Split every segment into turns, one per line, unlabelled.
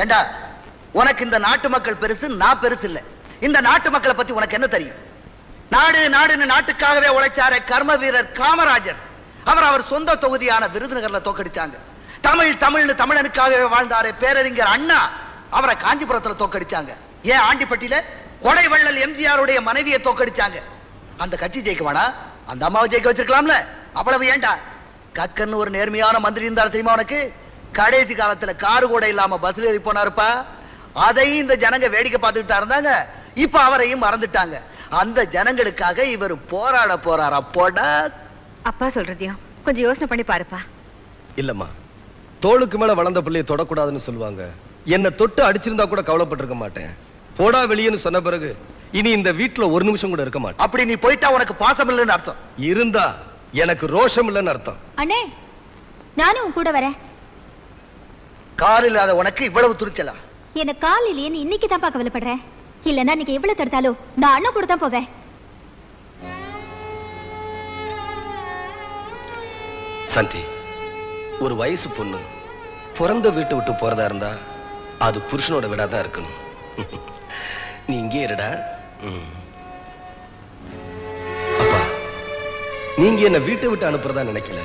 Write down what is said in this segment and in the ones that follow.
ஏண்டா உனக்கு இந்த நாட்டு மக்கள் பெருசு, நான் பெருசு இல்ல. இந்த நாட்டு மக்களை பத்தி உனக்கு என்ன தெரியும்? நாடு நாடுன்னு நாட்டுக்காகவே உழைச்சார கர்ம வீரர் காமராஜர், அவர் சொந்த தொகுதியான விருதுநகர்ல தோக்கடிச்சாங்க. தமிழ் தமிழ்னு தமிழனுக்காகவே வாழ்ந்தாரு பேரறிஞர் அண்ணா, அவரை காஞ்சிபுரத்துல தோக்கடிச்சாங்க. ஏன் ஆண்டிப்பட்டியில கொடைவள்ளல் எம்ஜிஆருடைய மனைவியை தோக்கடிச்சாங்க. அந்த கட்சி ஜெயிக்குவானா? அந்த அம்மாவை ஜெயிக்க வச்சிருக்கலாம்ல. அவ்வளவு ஏண்டா? கக்கன்னு ஒரு நேர்மையான மந்திரி இருந்தார் தெரியுமா உனக்கு? கடைசி காலத்துல காரு கூட இல்லாம பஸ்ல ஏறி போனாருப்பா. அதையும் இந்த ஜனங்க வேடிக்கை பார்த்துக்கிட்டா இருந்தாங்க. இப்ப அவரையும் மறந்துட்டாங்க. அந்த ஜனங்களுக்காக இவர் போராட போறாரா? போடா.
அப்பா சொல்றதையும் கொஞ்சம் யோசனை பண்ணி பாருப்பா.
இல்லம்மா, தோளுக்கு மேல வளர்ந்த பிள்ளையை தொடக்கூடாதுன்னு சொல்லுவாங்க. என்ன தொட்டு அடிச்சிருந்தா கூட கவலைப்பட்டிருக்க மாட்டேன். போடா வெளியேன்னு சொன்ன பிறகு இனி இந்த வீட்டுல ஒரு நிமிஷம் கூட இருக்க மாட்டேன்.
அப்படி நீ போயிட்டா உனக்கு பாசம் இல்லைன்னு அர்த்தம்.
இருந்தா எனக்கு ரோஷம் இல்லைன்னு அர்த்தம்.
அண்ணே, நானும் கூட வரேன்.
கால் இல்லாத உனக்கு இவ்வளவு துணிச்சலா?
எனக்கு கால் இல்லையேன்னு இன்னைக்கு தான் கவலைப்படுறேன். இல்லன்னா நீங்க எவ்வளவு தடுத்தாலும் நான் அண்ணன் கூட தான் போவேன்.
சந்தி, ஒரு வயசு பொண்ணு பிறந்த வீட்டை விட்டு போறதா இருந்தா அது புருஷனோட விடாதான் இருக்கணும். நீ இங்கே இருடா. அப்பா, நீங்க என்ன வீட்டை விட்டு அனுப்புறதா நினைக்கல.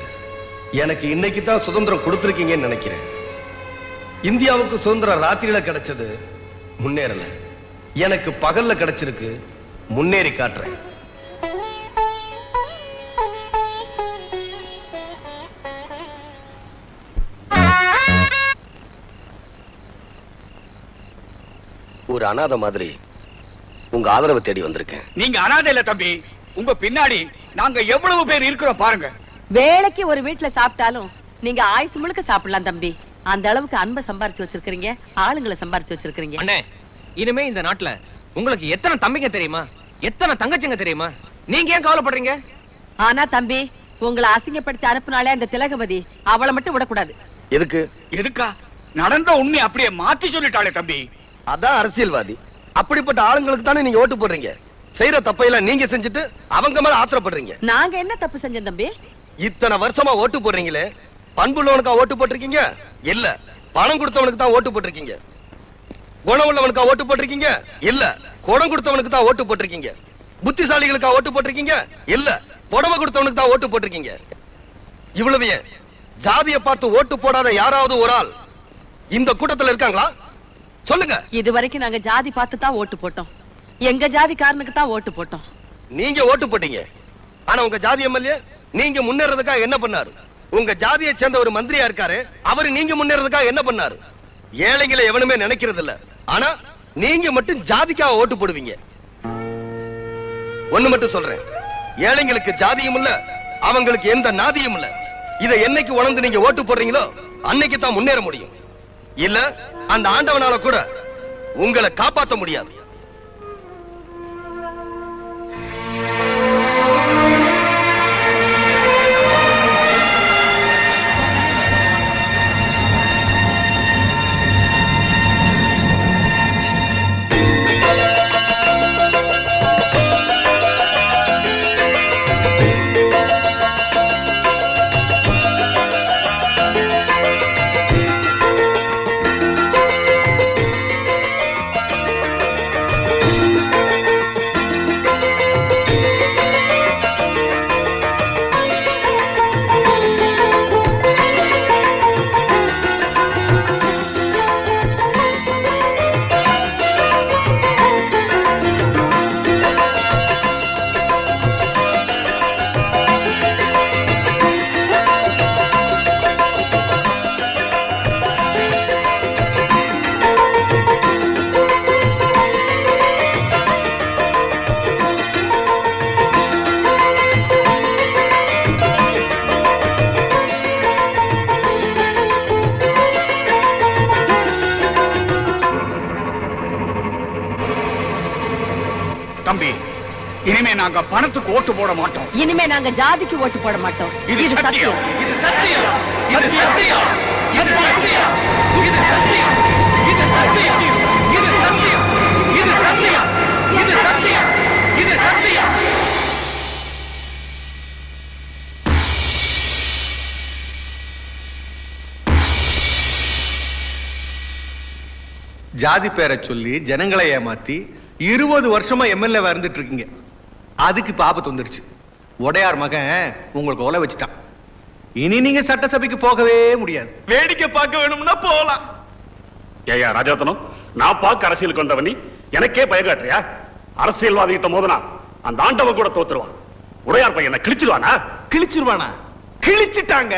எனக்கு இன்னைக்கு தான் சுதந்திரம் கொடுத்திருக்கீங்கன்னு நினைக்கிறேன். இந்தியாவுக்கு சுதந்திரம் ராத்திரியில கிடைச்சது, முன்னேறல. எனக்கு பகல்ல கிடைச்சிருக்கு, முன்னேறி காட்டுறேன். ஒரு அனாதை மாதிரி உங்க ஆதரவை தேடி வந்திருக்கேன்.
நீங்க அனாதை இல்ல தம்பி, உங்க பின்னாடி நாங்க எவ்வளவு பேர் இருக்கிறோம் பாருங்க.
வேலைக்கு ஒரு வீட்டுல சாப்பிட்டாலும் நீங்க ஆயுசு முழுக்க சாப்பிடலாம் தம்பி. அந்த அளவுக்கு அன்பை சம்பாரிச்சு வச்சிருக்கீங்க, ஆளுங்களை சம்பாரிச்சு வச்சிருக்கீங்க.
அண்ணே, இனிமே இந்த நாட்டுல உங்களுக்கு எத்தனை தம்பிங்க தெரியுமா, எத்தனை தங்கச்சிங்க தெரியுமா? நீங்க ஏன் கவலைப்படுறீங்க?
ஆனா தம்பி, உங்களை அசிங்கப்படுத்தி அனுப்புனாலே அந்த திலகவதி, அவளை மட்டும் விடக்கூடாது.
எதுக்கு?
எதுக்கா? நடந்த உண்மை அப்படியே மாத்தி சொல்லிட்டாளே தம்பி.
அதான் அரசியல்வாதி. அப்படிப்பட்ட ஆளுங்களுக்கு தானே நீங்க ஓட்டு போடுறீங்க. செய்யற தப்பையெல்லாம் நீங்க செஞ்சுட்டு அவங்க மேல ஆத்திரப்படுறீங்க.
நாங்க என்ன தப்பு செஞ்சோம் தம்பி?
இத்தனை வருஷமா ஓட்டு போடுறீங்களே, பண்புள்ளவனுக்கா ஓட்டு போட்டிருக்கீங்க? இல்ல, பணம் கொடுத்தவனுக்கு தான் ஓட்டு போட்டிருக்கீங்க. குணம் உள்ளவனுக்கா ஓட்டு போட்டிருக்கீங்க? இல்ல, குடம் கொடுத்தவனுக்கு தான் ஓட்டு போட்டிருக்கீங்க. புத்திசாலிகளுக்கா ஓட்டு போட்டிருக்கீங்க? இல்ல, புடவை கொடுத்தவனுக்கு தான் ஓட்டு போட்டிருக்கீங்க. இவ்வளவு ஏன்? ஜாதியை பார்த்து ஓட்டு போடாத யாராவது ஒரு ஆள் இந்த கூட்டத்தில் இருக்காங்களா? சொல்லுங்க.
இது வரைக்கும் நாங்க ஜாதி பார்த்து தான் ஓட்டு போட்டோம். எங்க ஜாதிக்காரனுக்கு தான் ஓட்டு போட்டோம்.
நீங்க ஓட்டு போட்டீங்க. ஆனா உங்க ஜாதி எம்எல்ஏ நீங்க முன்னேறதுக்காக என்ன பண்ணாரு? உங்க ஜாதியை சேர்ந்த ஒரு மந்திரியா இருக்காரு, அவரு நீங்க முன்னேறதுக்காக என்ன பண்ணாரு? ஏழைகளை எவனுமே நினைக்கிறது இல்ல. ஆனா நீங்க மட்டும் ஜாதிக்காக ஓட்டு போடுவீங்க. ஒண்ணு மட்டும் சொல்றேன், ஏழைங்களுக்கு ஜாதியும் இல்ல, அவங்களுக்கு எந்த நாதியும் இல்ல. இதை என்னைக்கு உணர்ந்து நீங்க ஓட்டு போடுறீங்களோ அன்னைக்கு தான் முன்னேற முடியும். இல்ல அந்த ஆண்டவனால கூட உங்களை காப்பாற்ற முடியாது.
தம்பி, இனிமே நாங்க பணத்துக்கு ஓட்டு போட மாட்டோம்.
இனிமே நாங்க ஜாதிக்கு ஓட்டு போட மாட்டோம்.
இது சத்தியம். இது சத்தியம். இது சத்தியம். இது சத்தியம். இது சத்தியம். இது சத்தியம். இது சத்தியம். இது சத்தியம். இது சத்தியம். இது சத்தியம்.
ஜாதி பேரை சொல்லி ஜனங்களை ஏமாத்தி 20 வருஷமா எம்எல்ஏ இருந்துட்டு இருக்கீங்க. அதுக்கு இப்ப ஆபத்து வந்துருச்சு. உடையார் மகன் உங்களுக்கு ஒலை வச்சுட்டான். இனி நீங்க சட்டசபைக்கு போகவே முடியாது.
வேடிக்கை பார்க்க வேணும்னா போகலாம்.
ஏயா ராஜாத்தனம், நான் பார்க்க அரசியலுக்கு வந்தவனி எனக்கே பயம் காட்டுறியா? அரசியல்வாதி கிட்ட மோதனா அந்த ஆண்டவன் கூட தோத்துருவான். உடையார் பையனை கிழிச்சிருவானா?
கிழிச்சிருவானா? கிழிச்சிட்டாங்க.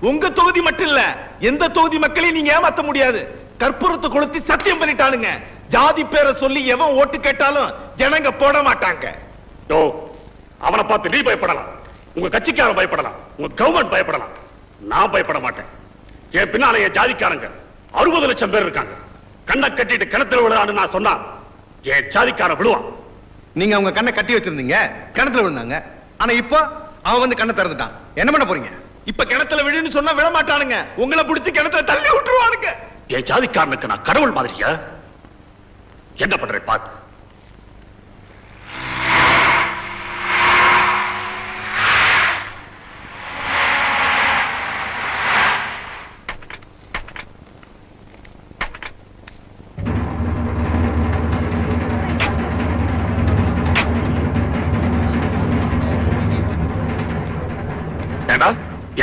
உங்க தொகுதி மட்டும் இல்ல, எந்த தொகுதி மக்களையும் நீங்க ஏமாத்த முடியாது. கற்பூரத்தை கொளுத்தி சத்தியம் பண்ணிட்டானுங்க. ஜாதி பேரை சொல்லி எவன் ஓட்டு கேட்டாலும் ஜனங்க போட மாட்டாங்க.
யோ, அவனை பார்த்து நீ பயப்படலாம், உங்க கட்சிக்காரன் பயப்படலாம், உங்க கவர்மெண்ட் பயப்படலாம். நான் பயப்பட மாட்டேன். என் பின்னால என் ஜாதிக்காரங்க 60 லட்சம் பேர் இருக்காங்க. கண்ணை கட்டிட்டு கிணத்துல விழுறான்னு நான் சொன்னா என் ஜாதிக்காரன் விழுவான்.
நீங்க அவங்க கண்ணை கட்டி வச்சிருந்தீங்க, கிணத்துல விழுந்தாங்க. ஆனா இப்போ அவன் வந்து கண்ணை திறந்துட்டான். என்ன பண்ண போறீங்க?
இப்ப கிணத்துல விழுன்னு சொன்னா விழ மாட்டானுங்க. உங்களை பிடிச்சி கிணத்துல தள்ளி விட்டுருவானுங்க.
என் ஜாதிக்காரனுக்கு நான் கடவுள் மாதிரியா? என்ன பண்றேன் பாத்து.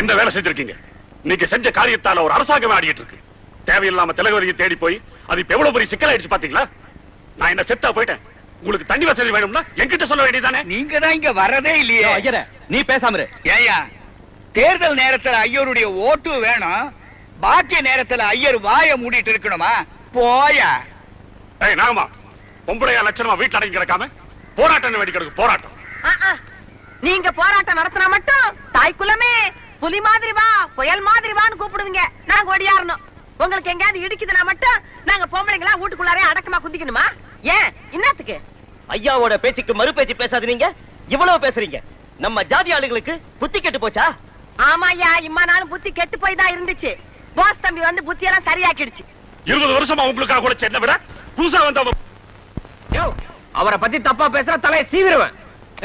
என்ன வேலை செஞ்சிருக்கீங்க? நீங்க செஞ்ச காரியத்தால ஒரு அரசாங்கமே ஆடிட்டு இருக்கு. தேவையில்லாம திலகவதியை தேடி போய் அது இப்ப எவ்வளவு பெரிய சிக்கலாயிடுச்சு பாத்தீங்களா? நான் என்ன செத்தா போயிட்டேன். உங்களுக்கு தண்ணி வசதி வேணும்னா என்கிட்ட சொல்ல வேண்டியதானே?
நீங்க தான் இங்க வரதே இல்லையே.
ஐயரே, நீ பேசாம இரு.
ஏயா, தேர்தல் நேரத்துல ஐயருடைய ஓட்டு வேணும், பாக்கிய நேரத்துல ஐயர் வாயை மூடிட்டு இருக்கணுமா? போயா.
ஏய் நாகமா, பொம்பளையா லட்சணமா வீட்டுல அடங்கி கிடக்காம போராட்டம் வேண்டி கிடக்கு. போராட்டம்
நீங்க போராட்டம் நடத்தினா மட்டும் தாய்க்குலமே புலி மாதிரி வா, புயல் மாதிரி வான்னு கூப்பிடுவீங்க. நாங்க ஒடியாரணும். உங்களுக்கு எங்கயாவது இடிக்குதுன்னா மட்டும் நாங்க பொம்பளைங்களா வீட்டுக்குள்ளாரே அடக்கமா குந்திக்கணுமா? ஏன் என்னத்துக்கு?
ஐயாவோட பேச்சுக்கு மறு பேச்சு பேசாது. நீங்க இவ்வளவு பேசுறீங்க. நம்ம ஜாதி ஆளுங்களுக்கு புத்தி கெட்டு போச்சா?
ஆமாயா, இம்மா நாளும் புத்தி கெட்டு போய் தான் இருந்துச்சு. போஸ் தம்பி வந்து புத்தி எல்லாம் சரியாக்கிடுச்சு.
20 வருஷமா உங்களுக்காக கூட என்ன விட புதுசா வந்த
அவரை பத்தி தப்பா பேசுற தலையை சீவிடுவேன்.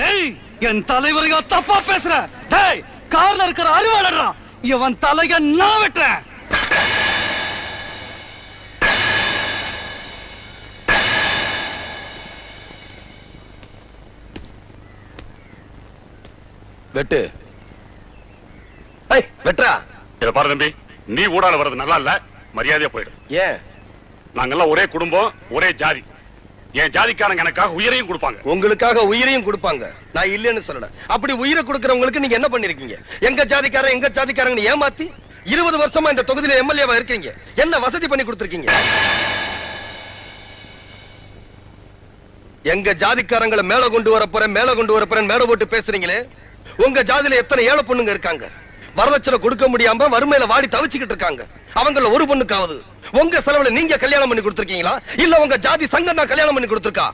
ஏய், என் தலைவரையா தப்பா பேசுற? டேய், கார்ல இருக்கிற அறிவாளரா, இவன் தலைய நான் வெட்டுறேன்.
வெட்டு. வெட்டுறா.
இத பாரு தம்பி, நீ ஊடால வர்றது நல்லா இல்ல. மரியாதையா போயிடு.
ஏன்?
நாங்கெல்லாம் ஒரே குடும்பம், ஒரே ஜாதி. என் ஜாதிக்காரங்க எனக்காக உயிரையும் கொடுப்பாங்க.
உங்களுக்காக உயிரையும் கொடுப்பாங்க. நான் இல்லைன்னு சொல்லல. அப்படி உயிரை கொடுக்கறவங்களுக்கு நீங்க என்ன பண்ணிருக்கீங்க? எங்க ஜாதிக்காரங்க ஏமாத்தி 20 வருஷமா இந்த தொகுதியில எம்எல்ஏவா இருக்கீங்க. என்ன வசதி பண்ணி கொடுத்திருக்கீங்க? எங்க ஜாதிக்காரங்களை மேல கொண்டு வரப்போறேன் மேல போட்டு பேசுறீங்களே. உங்க ஜாதியில எத்தனை ஏழை பொண்ணுங்க இருக்காங்க. வரதட்சணை கொடுக்க முடியாம வறுமையில வாடி தவிச்சுக்கிட்டு இருக்காங்க. அவங்கள ஒரு பொண்ணுக்காவது உங்க செலவுல நீங்க கல்யாணம் பண்ணி கொடுத்திருக்கீங்களா? இல்ல உங்க ஜாதி சங்கம் தான் கல்யாணம் பண்ணி கொடுத்திருக்கா?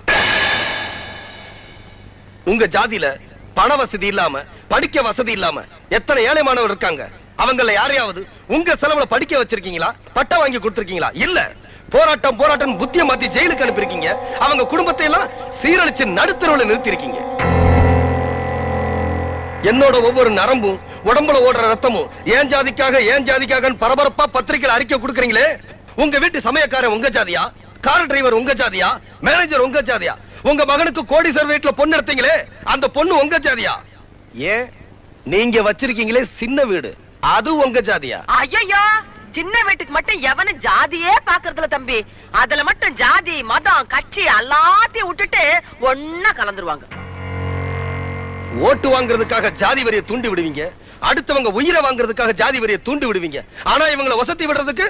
உங்க ஜாதியில பண வசதி இல்லாம, படிக்க வசதி இல்லாம எத்தனை ஏழை மாணவர் இருக்காங்க. அவங்கள யாரையாவது உங்க செலவுல படிக்க வச்சிருக்கீங்களா? பட்டம் வாங்கி கொடுத்திருக்கீங்களா? இல்ல. போராட்டம் புத்திய மாத்தி ஜெயிலுக்கு அனுப்பியிருக்கீங்க. அவங்க குடும்பத்தை எல்லாம் சீரழிச்சு நடுத்தரவுல நிறுத்தி இருக்கீங்க. என்னோட ஒவ்வொரு நரம்பும் உடம்புல ஓடுற ரத்தமும் ஏன் ஜாதிக்காக பரபரப்பா பத்திரிகையில் அறிக்கை கொடுக்கறீங்களே. உங்க வீட்டு சமயக்காரன் உங்க ஜாதியா? கார் டிரைவர் உங்க ஜாதியா? மேனேஜர் உங்க ஜாதியா? உங்க மகனுக்கு கோடீஸ்வரர் வீட்டுல பொண்ணு எடுத்தீங்களே, அந்த பொண்ணு உங்க ஜாதியா? ஏன் நீங்க வச்சிருக்கீங்களே சின்ன வீடு, அது உங்க ஜாதியா?
ஐயோ, சின்ன வீட்டுக்கு மட்டும் எவனும் ஜாதியே பாக்குறதுல தம்பி. அதுல மட்டும் ஜாதி மதம் கட்சி எல்லாத்தையும் விட்டுட்டு ஒன்னா கலந்துருவாங்க.
ஓட்டு வாங்குறதுக்காக ஜாதி வரியை தூண்டி விடுவீங்க, அடுத்தவங்க உயிரை வாங்குறதுக்காக ஜாதி வரியை தூண்டி விடுவீங்க. ஆனா இவங்களை வசதி விடுறதுக்கு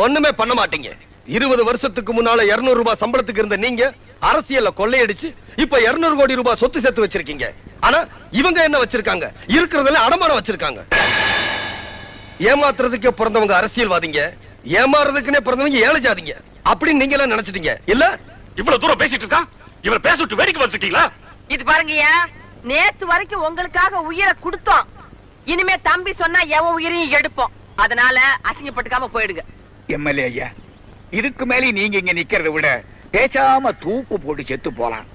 ஒண்ணுமே பண்ண மாட்டீங்க. 20 வருஷத்துக்கு முன்னால 200 ரூபாய் சம்பளத்துக்கு இருந்த நீங்க அரசியல்ல கொள்ளையடிச்சு இப்ப 200 கோடி ரூபாய் சொத்து சேர்த்து வச்சிருக்கீங்க. ஆனா இவங்க என்ன வச்சிருக்காங்க? இருக்கிறதுல அடமானம் வச்சிருக்காங்க. ஏமாத்துறதுக்கே பிறந்தவங்க அரசியல்வாதிங்க, ஏமாறதுக்குன்னே பிறந்தவங்க ஏழை ஜாதிங்க அப்படின்னு நீங்க எல்லாம் நினைச்சிட்டீங்க இல்ல?
இவ்வளவு தூரம் பேசிட்டு இருக்கான், இவரை பேச விட்டு வேடிக்கை வச்சிருக்கீங்களா?
இது பாருங்கய்யா, நேத்து வரைக்கும் உங்களுக்காக உயிரை கொடுத்தோம். இனிமே தம்பி சொன்னா எவன் உயிரையும் எடுப்போம். அதனால அசிங்கப்பட்டுக்காம போயிடுங்க.
எம்எல்ஏ ஐயா, இதுக்கு மேலே நீங்க இங்க நிக்கிறத விட பேசாம தூக்கு போட்டு செத்து போலாம்.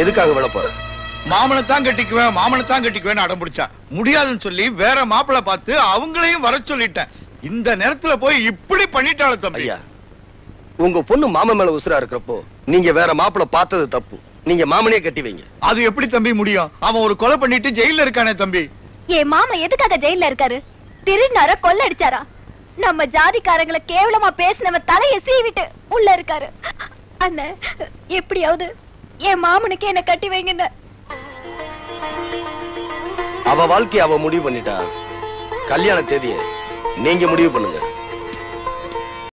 எதுக்காக விழ போற?
மாமனைத்தான் கட்டிக்குவேன் அடம் பிடிச்சா முடியாதுன்னு சொல்லி வேற மாப்பிள்ளை பார்த்து அவங்களையும் வர சொல்லிட்டேன். இந்த நேரத்துல போய் இப்படி பண்ணிட்டாள தம்பி.
ஐயா, உங்க பொண்ணு மாமன் மேல உசுரா இருக்கிறப்போ நீங்க வேற மாப்பிள்ளை பார்த்தது தப்பு. நீங்க மாமனே கட்டி வைங்க.
அது எப்படி தம்பி முடியும்? அவன் ஒரு கொலை பண்ணிட்டு ஜெயில இருக்கானே தம்பி.
என் மாமா எதுக்காக ஜெயில இருக்காரு? திருநார கொள்ள அடிச்சாரா? நம்ம ஜாதிக்காரங்களை கேவலமா பேசினவன் தலைய சீவிட்டு உள்ள இருக்காரு. அண்ணன் எப்படியாவது என் மாமனுக்கு என்ன கட்டி வைங்க.
அவ வாழ்க்கைய அவ முடிவு பண்ணிட்டா. கல்யாண தேதியை நீங்க முடிவு பண்ணுங்க.